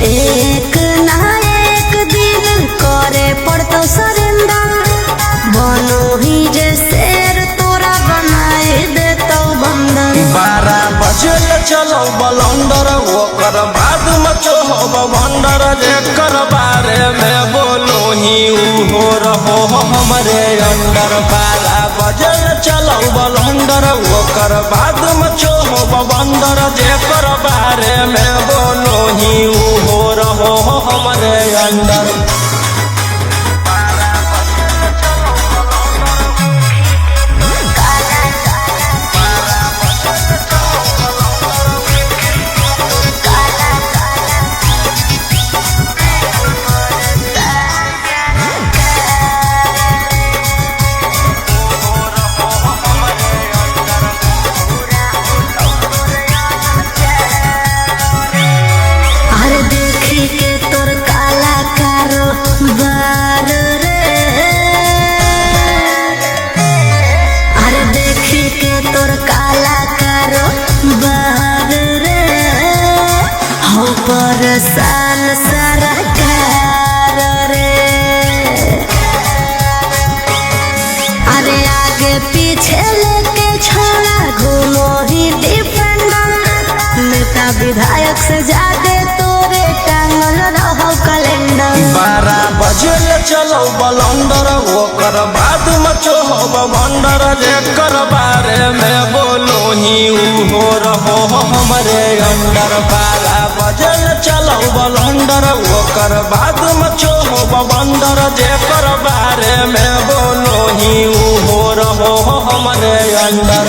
एक ना एक दिन करे पड़तो सरेंडर। बनो ही जे शेर तोरा बनाए देतो बंदर। 12 बजे चलो बलंदर ओकर बाद मचो हो भंडर। जेकर बारे में बोलो ही हो रहो हमरे अंदर। 12 बजे चलो बलंदर ओकर बाद मचो हो बंदर। जेकर बारे में बोलो ही हो रहो हमरे अंदर। परेशान सरकार रे। अरे आगे पीछे लेके छोड़ा घूमो ही डिफेंडर। नेता विधायक से ज्यादा तोरे टांगल रहो कैलेंडर। 12 बजे चलो बलंदर ओकर बाद मचो हो भंडर। जेकर बारे में बोलो ही हो रहो हमरे अंदर। 12 बजे चलो बलंदर ओकर बाद मचो हो भंडर। जेकर बारे में बोलो ही हो रहो हमरे अंदर।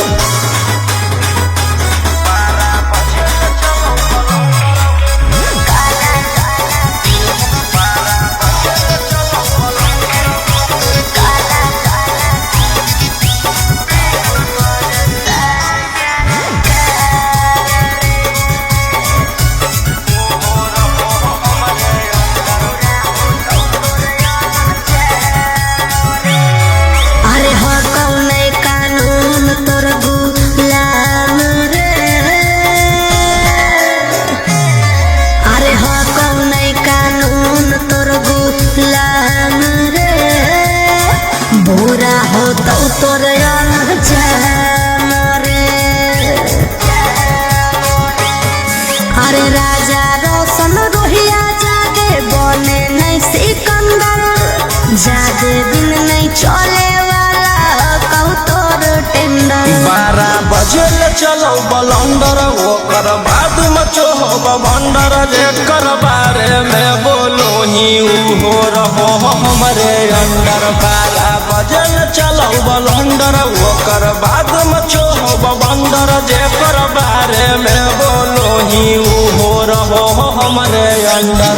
बुरा हो तो तोरे जान रे। अरे राजा रोशन रोहिया जागे बने नहीं सिकंदर। जागे दिन नहीं चले वाला कहू तोर टेंडर। 12 बजे चलो बलंदर ओकर बाद मचो हो भंडर। जेकर बारे में बोलो ही हो रहो हमरे अंदर। 12 बजे चलो बलंदर ओकर बाद मचो हो भंडर। जेकर बारे में बोलो ही हो रहो हमरे अंदर।